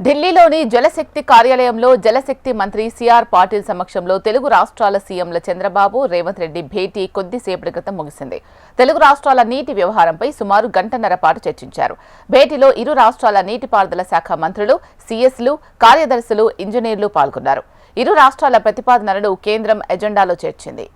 ఢిల్లీలోని జలశక్తి కార్యాలయంలో జలశక్తి మంత్రి సిఆర్ పాటిల్ సమక్షంలో తెలుగు రాష్ట్రాల సీఎంల చంద్రబాబు, రేవంత్ రెడ్డి భేటీ కొద్దిసేపటి క్రితం ముగిసింది. తెలుగు రాష్ట్రాల నీటి వ్యవహారంపై సుమారు గంటన్నర పాటు చర్చించారు. భేటీలో ఇరు రాష్ట్రాల నీటిపారుదల శాఖ మంత్రులు, సీఎస్లు, కార్యదర్శులు, ఇంజనీర్లు పాల్గొన్నారు. ఇరు రాష్ట్రాల ప్రతిపాదనలను కేంద్రం ఎజెండాలో చేర్చింది.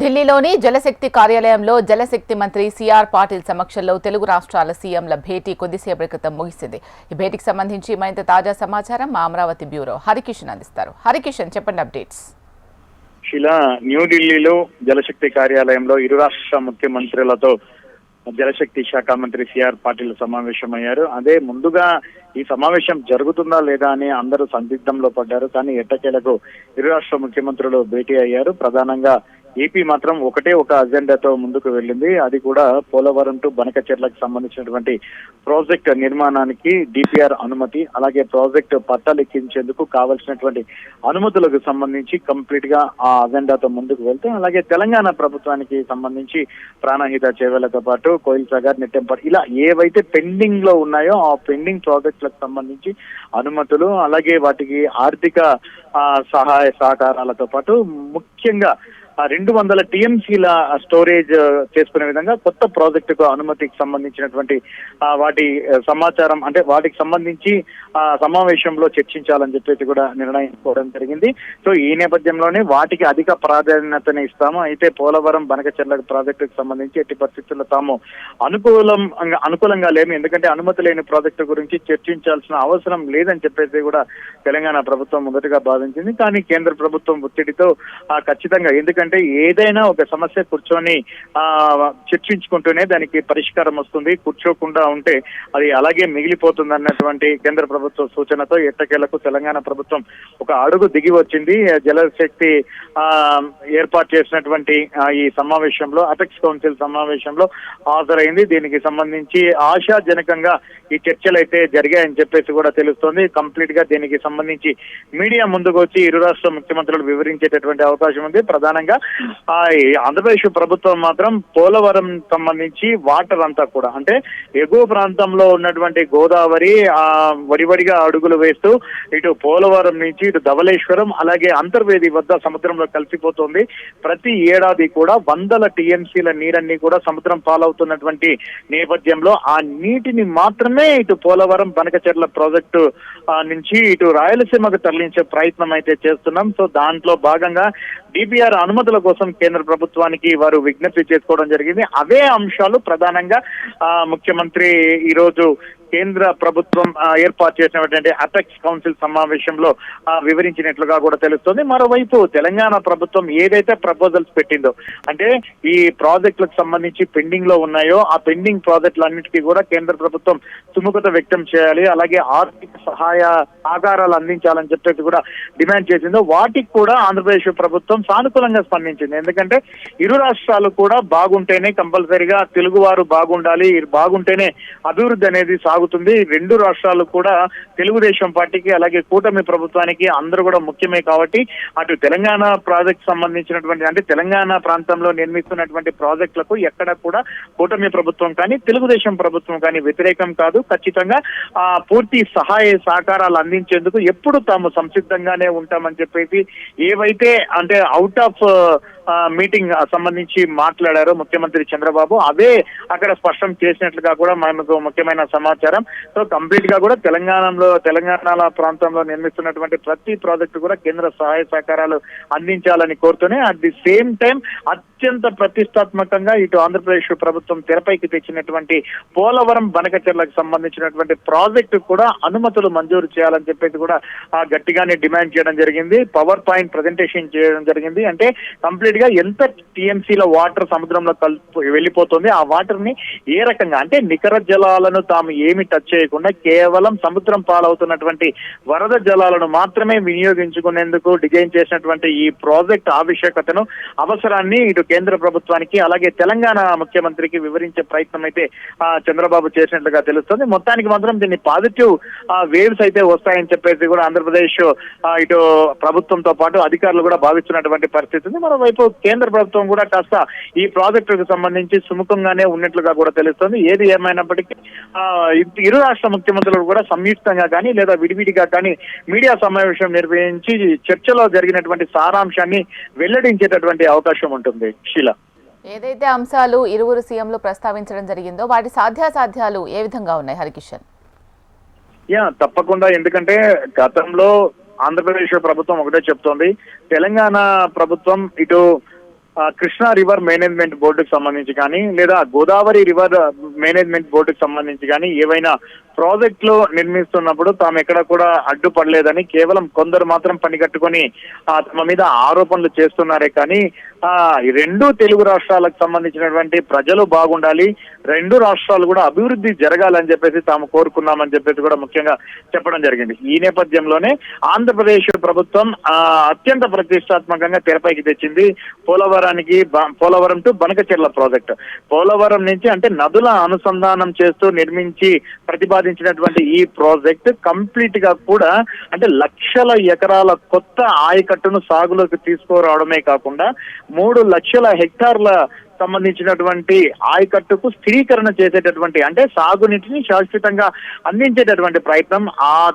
ఢిల్లీలోని జలశక్తి కార్యాలయంలో జలశక్తి మంత్రి సిఆర్ పాటిల్ సమక్షంలో తెలుగు రాష్ట్రాల సీఎంల భేటీ కొద్దిసేపటి క్రితం ముగిసింది. ఈ భేటీకి సంబంధించి మరింత తాజా సమాచారం మా అమరావతి బ్యూరో హరికిషన్ అందిస్తారు. హరికిషన్, చెప్పండి అప్డేట్స్. శిలా, న్యూఢిల్లీలో జలశక్తి కార్యాలయంలో ఇరు రాష్ట్ర ముఖ్యమంత్రులతో జలశక్తి శాఖ మంత్రి సిఆర్ పాటిల్ సమావేశమయ్యారు. అదే ముందుగా ఈ సమావేశం జరుగుతుందా లేదా అని అందరూ సందిగ్ధంలో పడ్డారు. కానీ ఎట్టకేలకు ఇరు రాష్ట్ర ముఖ్యమంత్రులు భేటీ అయ్యారు. ప్రధానంగా ఏపీ మాత్రం ఒకటే ఒక అజెండాతో ముందుకు వెళ్ళింది. అది కూడా పోలవరం టు బనకచెర్లకు సంబంధించినటువంటి ప్రాజెక్ట్ నిర్మాణానికి డిపిఆర్ అనుమతి, అలాగే ప్రాజెక్టు పట్టాలెక్కించేందుకు కావాల్సినటువంటి అనుమతులకు సంబంధించి కంప్లీట్ గా ఆ అజెండాతో ముందుకు వెళ్తే, అలాగే తెలంగాణ ప్రభుత్వానికి సంబంధించి ప్రాణహిత చేవెళ్లతో పాటు కోయిల్ సాగర్, నెట్టెంపాడు ఇలా ఏవైతే పెండింగ్ లో ఉన్నాయో ఆ పెండింగ్ ప్రాజెక్టులకు సంబంధించి అనుమతులు, అలాగే వాటికి ఆర్థిక సహాయ సహకారాలతో పాటు ముఖ్యంగా 200 టీఎంసీల స్టోరేజ్ చేసుకునే విధంగా కొత్త ప్రాజెక్టుకు అనుమతికి సంబంధించినటువంటి వాటి సమాచారం, అంటే వాటికి సంబంధించి సమావేశంలో చర్చించాలని చెప్పేసి కూడా నిర్ణయించుకోవడం జరిగింది. సో ఈ నేపథ్యంలోనే వాటికి అధిక ప్రాధాన్యతని ఇస్తాము. అయితే పోలవరం బనకచెర్ల ప్రాజెక్టుకు సంబంధించి ఎట్టి పరిస్థితుల్లో తాము అనుకూలంగా లేము, ఎందుకంటే అనుమతి లేని ప్రాజెక్టు గురించి చర్చించాల్సిన అవసరం లేదని చెప్పేసి కూడా తెలంగాణ ప్రభుత్వం మొదటగా భావించింది. కానీ కేంద్ర ప్రభుత్వం ఒత్తిడితో ఖచ్చితంగా, ఎందుకంటే ఏదైనా ఒక సమస్య కూర్చొని చర్చించుకుంటూనే దానికి పరిష్కారం వస్తుంది, కూర్చోకుండా ఉంటే అది అలాగే మిగిలిపోతుంది అన్నటువంటి కేంద్ర ప్రభుత్వ సూచనతో ఎట్టకేలకు తెలంగాణ ప్రభుత్వం ఒక అడుగు దిగి వచ్చింది. జలశక్తి ఏర్పాటు చేసినటువంటి ఈ సమావేశంలో, అపెక్స్ కౌన్సిల్ సమావేశంలో హాజరైంది. దీనికి సంబంధించి ఆశాజనకంగా ఈ చర్చలు అయితే జరిగాయని చెప్పేసి కూడా తెలుస్తోంది. కంప్లీట్ గా దీనికి సంబంధించి మీడియా ముందుకు వచ్చి ఇరు రాష్ట్ర ముఖ్యమంత్రులు వివరించేటటువంటి అవకాశం ఉంది. ప్రధానంగా ఆంధ్రప్రదేశ్ ప్రభుత్వం మాత్రం పోలవరం సంబంధించి వాటర్ అంతా కూడా, అంటే ఎగువ ప్రాంతంలో ఉన్నటువంటి గోదావరి వడివడిగా అడుగులు వేస్తూ ఇటు పోలవరం నుంచి ఇటు ధవళేశ్వరం, అలాగే అంతర్వేది వద్ద సముద్రంలో కలిసిపోతుంది. ప్రతి ఏడాది కూడా 100 టీఎంసీల నీరన్నీ కూడా సముద్రం పాలవుతున్నటువంటి నేపథ్యంలో ఆ నీటిని మాత్రమే ఇటు పోలవరం బనకచెర్ల ప్రాజెక్టు నుంచి ఇటు రాయలసీమకు తరలించే ప్రయత్నం అయితే చేస్తున్నాం. సో దాంట్లో భాగంగా డిపిఆర్ అనుమతుల కోసం కేంద్ర ప్రభుత్వానికి వారు విజ్ఞప్తి చేసుకోవడం జరిగింది. అవే అంశాలు ప్రధానంగా ముఖ్యమంత్రి ఈరోజు కేంద్ర ప్రభుత్వం ఏర్పాటు చేసినటువంటి అపెక్స్ కౌన్సిల్ సమావేశంలో వివరించినట్లుగా కూడా తెలుస్తోంది. మరోవైపు తెలంగాణ ప్రభుత్వం ఏదైతే ప్రపోజల్స్ పెట్టిందో, అంటే ఈ ప్రాజెక్టులకు సంబంధించి పెండింగ్ లో ఉన్నాయో ఆ పెండింగ్ ప్రాజెక్టులన్నిటికీ కూడా కేంద్ర ప్రభుత్వం సుముఖత వ్యక్తం చేయాలి, అలాగే ఆర్థిక సహాయ సహకారాలు అందించాలని చెప్పేసి కూడా డిమాండ్ చేసిందో వాటికి కూడా ఆంధ్రప్రదేశ్ ప్రభుత్వం సానుకూలంగా స్పందించింది. ఎందుకంటే ఇరు రాష్ట్రాలు కూడా బాగుంటేనే కంపల్సరీగా తెలుగువారు బాగుండాలి, బాగుంటేనే అభివృద్ధి అనేది సాగుతుంది. రెండు రాష్ట్రాలు కూడా తెలుగుదేశం పార్టీకి అలాగే కూటమి ప్రభుత్వానికి అందరూ కూడా ముఖ్యమే. కాబట్టి అటు తెలంగాణ ప్రాజెక్ట్ సంబంధించినటువంటి, అంటే తెలంగాణ ప్రాంతంలో నిర్మిస్తున్నటువంటి ప్రాజెక్టులకు ఎక్కడ కూడా కూటమి ప్రభుత్వం కానీ తెలుగుదేశం ప్రభుత్వం కానీ వ్యతిరేకం కాదు. ఖచ్చితంగా పూర్తి సహాయ సహకారాలు అందించేందుకు ఎప్పుడు తాము సంసిద్ధంగానే ఉంటామని చెప్పేసి ఏవైతే అంటే అవుట్ ఆఫ్ మీటింగ్ సంబంధించి మాట్లాడారో ముఖ్యమంత్రి చంద్రబాబు, అవే అక్కడ స్పష్టం చేసినట్లుగా కూడా మనకు ముఖ్యమైన సమాచారం. సో కంప్లీట్ గా కూడా తెలంగాణ ప్రాంతంలో నిర్మిస్తున్నటువంటి ప్రతి ప్రాజెక్టు కూడా కేంద్ర సహాయ సహకారాలు అందించాలని కోరుతూనే అట్ ది సేమ్ టైం అత్యంత ప్రతిష్టాత్మకంగా ఇటు ఆంధ్రప్రదేశ్ ప్రభుత్వం తెరపైకి తెచ్చినటువంటి పోలవరం బనకచెర్లకు సంబంధించినటువంటి ప్రాజెక్టు కూడా అనుమతులు మంజూరు చేయాలని చెప్పేసి కూడా గట్టిగానే డిమాండ్ చేయడం జరిగింది. పవర్ పాయింట్ ప్రజెంటేషన్ చేయడం జరిగింది. అంటే కంప్లీట్ గా ఎంత టీఎంసీల వాటర్ సముద్రంలో వెళ్ళిపోతుంది, ఆ వాటర్ ని ఏ రకంగా అంటే నికర జలాలను తాము ఏమి టచ్ చేయకుండా కేవలం సముద్రం పాలవుతున్నటువంటి వరద జలాలను మాత్రమే వినియోగించుకునేందుకు డిజైన్ చేసినటువంటి ఈ ప్రాజెక్ట్ ఆవశ్యకతను, అవసరాన్ని ఇటు కేంద్ర ప్రభుత్వానికి అలాగే తెలంగాణ ముఖ్యమంత్రికి వివరించే ప్రయత్నం అయితే చంద్రబాబు చేసినట్లుగా తెలుస్తుంది. మొత్తానికి మాత్రం దీన్ని పాజిటివ్ వేవ్స్ అయితే వస్తాయని చెప్పేసి కూడా ఆంధ్రప్రదేశ్ ఇటు ప్రభుత్వంతో పాటు అధికారులు కూడా భావిస్తున్నటువంటి పరిస్థితి ఉంది. మరోవైపు కేంద్ర ప్రభుత్వం కూడా కాస్త ఈ ప్రాజెక్టుకు సంబంధించి సుముఖంగానే ఉన్నట్లుగా కూడా తెలుస్తుంది. ఏది ఏమైనప్పటికీ ఇరు రాష్ట్ర ముఖ్యమంత్రులు కూడా సంయుక్తంగా కానీ లేదా విడివిడిగా కానీ మీడియా సమావేశం నిర్వహించి చర్చలో జరిగినటువంటి సారాంశాన్ని వెల్లడించేటటువంటి అవకాశం ఉంటుంది. శీల, ఏదైతే అంశాలు ఇరువురు సీఎంలు ప్రస్తావించడం జరిగిందో వాటి సాధ్యాసాధ్యాలు ఏ విధంగా ఉన్నాయి హరికిషన్? తప్పకుండా. ఎందుకంటే గతంలో ఆంధ్రప్రదేశ్ ప్రభుత్వం ఒకటే చెప్తోంది, తెలంగాణ ప్రభుత్వం ఇటు కృష్ణా రివర్ మేనేజ్మెంట్ బోర్డుకు సంబంధించి కానీ లేదా గోదావరి రివర్ మేనేజ్మెంట్ బోర్డుకు సంబంధించి కానీ ఏవైనా ప్రాజెక్టులు నిర్మిస్తున్నప్పుడు తాము ఎక్కడ కూడా అడ్డుపడలేదని, కేవలం కొందరు మాత్రం పని కట్టుకొని తమ మీద ఆరోపణలు చేస్తున్నారే కానీ ఈ రెండు తెలుగు రాష్ట్రాలకు సంబంధించినటువంటి ప్రజలు బాగుండాలి, రెండు రాష్ట్రాలు కూడా అభివృద్ధి జరగాలని చెప్పేసి తాము కోరుకున్నామని చెప్పేసి కూడా ముఖ్యంగా చెప్పడం జరిగింది. ఈ నేపథ్యంలోనే ఆంధ్రప్రదేశ్ ప్రభుత్వం అత్యంత ప్రతిష్టాత్మకంగా తెరపైకి తెచ్చింది పోలవరం టు బనకచెర్ల ప్రాజెక్ట్. పోలవరం నుంచి అంటే నదుల అనుసంధానం చేస్తూ నిర్మించి ప్రతిపాదించినటువంటి ఈ ప్రాజెక్ట్ కంప్లీట్ గా కూడా అంటే లక్షల ఎకరాల కొత్త ఆయకట్టును సాగులోకి తీసుకురావడమే కాకుండా 3 లక్షల హెక్టార్ల సంబంధించినటువంటి ఆయకట్టుకు స్థిరీకరణ చేసేటటువంటి అంటే సాగునీటిని శాశ్వతంగా అందించేటటువంటి ప్రయత్నం,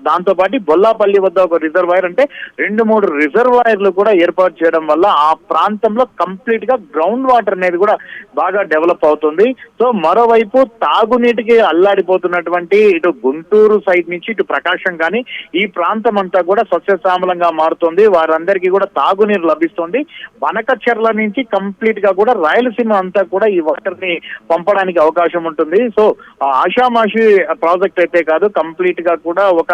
దాంతో పాటు బొల్లాపల్లి వద్ద ఒక రిజర్వాయర్ అంటే 2-3 రిజర్వాయర్లు కూడా ఏర్పాటు చేయడం వల్ల ఆ ప్రాంతంలో కంప్లీట్ గా గ్రౌండ్ వాటర్ అనేది కూడా బాగా డెవలప్ అవుతుంది. సో మరోవైపు తాగునీటికి అల్లాడిపోతున్నటువంటి ఇటు గుంటూరు సైడ్ నుంచి ఇటు ప్రకాశం కానీ ఈ ప్రాంతం అంతా కూడా సస్యశ్యామలంగా మారుతుంది, వారందరికీ కూడా తాగునీరు లభిస్తుంది. బనకచెర్ల నుంచి కంప్లీట్ గా కూడా రాయలసీమ అంతా కూడా ఈ వాటర్ ని పంపడానికి అవకాశం ఉంటుంది. సో ఆషామాషి ప్రాజెక్ట్ అయితే కాదు, కంప్లీట్ గా కూడా ఒక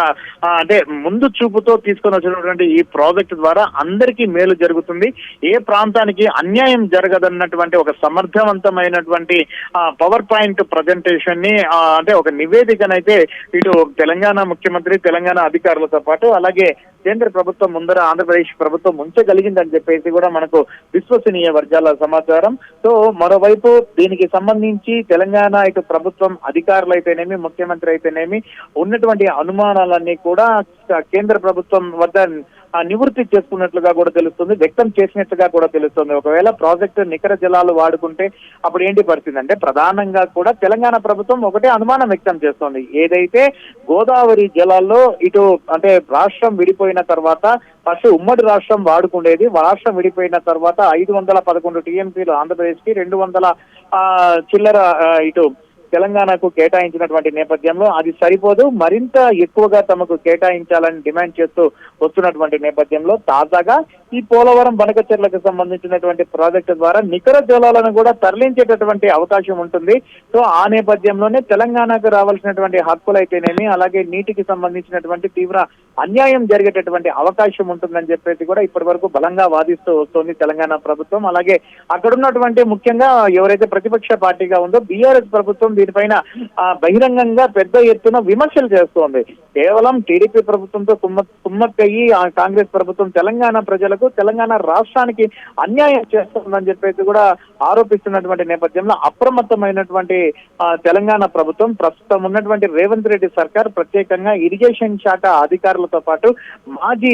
అంటే ముందు చూపుతో తీసుకొని వచ్చినటువంటి ఈ ప్రాజెక్ట్ ద్వారా అందరికీ మేలు జరుగుతుంది, ఏ ప్రాంతానికి అన్యాయం జరగదన్నటువంటి ఒక సమర్థవంతమైనటువంటి పవర్ పాయింట్ ప్రజెంటేషన్ ని అంటే ఒక నివేదికనైతే ఇటు తెలంగాణ ముఖ్యమంత్రి, తెలంగాణ అధికారులతో పాటు అలాగే కేంద్ర ప్రభుత్వం ముందర ఆంధ్రప్రదేశ్ ప్రభుత్వం ఉంచగలిగిందని చెప్పేసి కూడా మనకు విశ్వసనీయ వర్గాల సమాచారం. సో మరోవైపు దీనికి సంబంధించి తెలంగాణ ఇటు ప్రభుత్వం అధికారులు అయితేనేమి, ముఖ్యమంత్రి అయితేనేమి ఉన్నటువంటి అనుమానాలన్నీ కూడా కేంద్ర ప్రభుత్వం వద్ద నివృత్తి చేసుకున్నట్లుగా కూడా తెలుస్తుంది, వ్యక్తం చేసినట్లుగా కూడా తెలుస్తుంది. ఒకవేళ ప్రాజెక్టు నికర జలాలు వాడుకుంటే అప్పుడు ఏంటి పరిస్థితి అంటే ప్రధానంగా కూడా తెలంగాణ ప్రభుత్వం ఒకటే అనుమానం వ్యక్తం చేస్తోంది, ఏదైతే గోదావరి జలాల్లో ఇటు అంటే రాష్ట్రం విడిపోయిన తర్వాత ఫస్ట్ ఉమ్మడి రాష్ట్రం వాడుకుండేది, రాష్ట్రం విడిపోయిన తర్వాత 511 టీఎంసీలు ఆంధ్రప్రదేశ్ కి 200 చిల్లర ఇటు తెలంగాణకు కేటాయించినటువంటి నేపథ్యంలో అది సరిపోదు, మరింత ఎక్కువగా తమకు కేటాయించాలని డిమాండ్ చేస్తూ వస్తున్నటువంటి నేపథ్యంలో తాజాగా ఈ పోలవరం బనకచెర్లకు సంబంధించినటువంటి ప్రాజెక్టు ద్వారా నికర జలాలను కూడా తరలించేటటువంటి అవకాశం ఉంటుంది. సో ఆ నేపథ్యంలోనే తెలంగాణకు రావాల్సినటువంటి హక్కులైతేనేమి అలాగే నీటికి సంబంధించినటువంటి తీవ్ర అన్యాయం జరిగేటటువంటి అవకాశం ఉంటుందని చెప్పేసి కూడా ఇప్పటి వరకు బలంగా వాదిస్తూ వస్తోంది తెలంగాణ ప్రభుత్వం. అలాగే అక్కడున్నటువంటి ముఖ్యంగా ఎవరైతే ప్రతిపక్ష పార్టీగా ఉందో బీఆర్ఎస్ ప్రభుత్వం దీనిపైన బహిరంగంగా పెద్ద ఎత్తున విమర్శలు చేస్తోంది. కేవలం టీడీపీ ప్రభుత్వంతో కుమ్మక్కయ్యి కాంగ్రెస్ ప్రభుత్వం తెలంగాణ ప్రజలకు, తెలంగాణ రాష్ట్రానికి అన్యాయం చేస్తుందని చెప్పేసి కూడా ఆరోపిస్తున్నటువంటి నేపథ్యంలో అప్రమత్తమైనటువంటి తెలంగాణ ప్రభుత్వం ప్రస్తుతం ఉన్నటువంటి రేవంత్ రెడ్డి సర్కార్ ప్రత్యేకంగా ఇరిగేషన్ శాఖ అధికారులతో పాటు మాజీ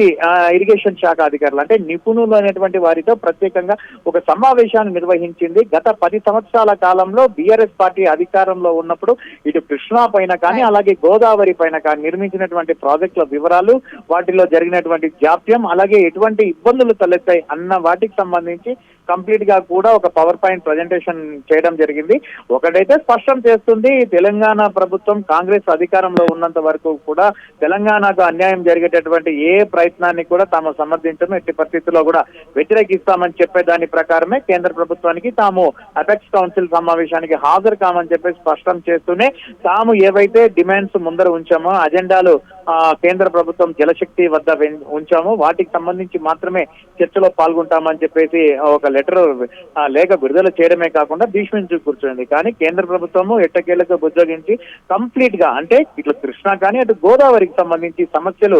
ఇరిగేషన్ శాఖ అధికారులు అంటే నిపుణులు అనేటువంటి వారితో ప్రత్యేకంగా ఒక సమావేశాన్ని నిర్వహించింది. గత 10 సంవత్సరాల కాలంలో బీఆర్ఎస్ పార్టీ అధికారంలో ఉన్నప్పుడు ఇటు కృష్ణా పైన కానీ అలాగే గోదావరి పైన కానీ నిర్మించినటువంటి ప్రాజెక్టుల వివరాలు, వాటిలో జరిగినటువంటి జాప్యం, అలాగే ఎటువంటి ఇబ్బందులు తలెత్తాయి అన్న వాటికి సంబంధించి కంప్లీట్ గా కూడా ఒక పవర్ పాయింట్ ప్రజెంటేషన్ చేయడం జరిగింది. ఒకటైతే స్పష్టం చేస్తుంది, తెలంగాణ ప్రభుత్వం కాంగ్రెస్ అధికారంలో ఉన్నంత వరకు కూడా తెలంగాణకు అన్యాయం జరిగేటటువంటి ఏ ప్రయత్నాన్ని కూడా తాము సమర్థించడం, ఎట్టి పరిస్థితుల్లో కూడా వ్యతిరేకిస్తామని చెప్పే దాని ప్రకారమే కేంద్ర ప్రభుత్వానికి తాము అపెక్స్ కౌన్సిల్ సమావేశానికి హాజరు కామని చెప్పి స్పష్టం చేస్తూనే తాము ఏవైతే డిమాండ్స్ ముందర ఉంచామో, అజెండాలు కేంద్ర ప్రభుత్వం జలశక్తి వద్ద ఉంచామో వాటికి సంబంధించి మాత్రమే చర్చలో పాల్గొంటామని చెప్పేసి ఒక లేఖ విడుదల చేయడమే కాకుండా భీష్మించి కూర్చుంది. కానీ కేంద్ర ప్రభుత్వము ఎట్టకేలకు బుజ్జగించి కంప్లీట్ గా అంటే ఇట్లా కృష్ణా కానీ అటు గోదావరికి సంబంధించి సమస్యలు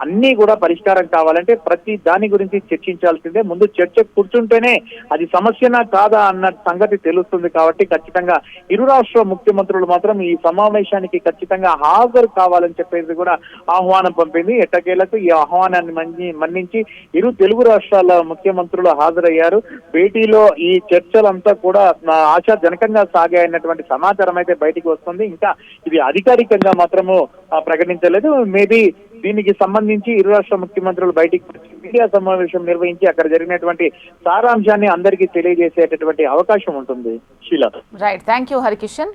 అన్ని కూడా పరిష్కారం కావాలంటే ప్రతి దాని గురించి చర్చించాల్సిందే. ముందు చర్చ కూర్చుంటేనే అది సమస్యనా కాదా అన్న సంగతి తెలుస్తుంది. కాబట్టి ఖచ్చితంగా ఇరు రాష్ట్ర ముఖ్యమంత్రులు మాత్రం ఈ సమావేశానికి ఖచ్చితంగా హాజరు కావాలని చెప్పేసి కూడా ఆహ్వానం పంపింది. ఎట్టకేలకు ఈ ఆహ్వానాన్ని మన్నించి ఇరు తెలుగు రాష్ట్రాల ముఖ్యమంత్రులు హాజరయ్యారు. భేటీలో ఈ చర్చలంతా కూడా ఆశాజనకంగా సాగాయన్నటువంటి సమాచారం అయితే బయటికి వస్తుంది. ఇంకా ఇది అధికారికంగా మాత్రము ప్రకటించలేదు. మేబీ దీనికి సంబంధించి ఇరు రాష్ట్ర ముఖ్యమంత్రులు బయటికి మీడియా సమావేశం నిర్వహించి అక్కడ జరిగినటువంటి సారాంశాన్ని అందరికీ తెలియజేసేటటువంటి అవకాశం ఉంటుంది. Sheela. Right, thank you Harikishan.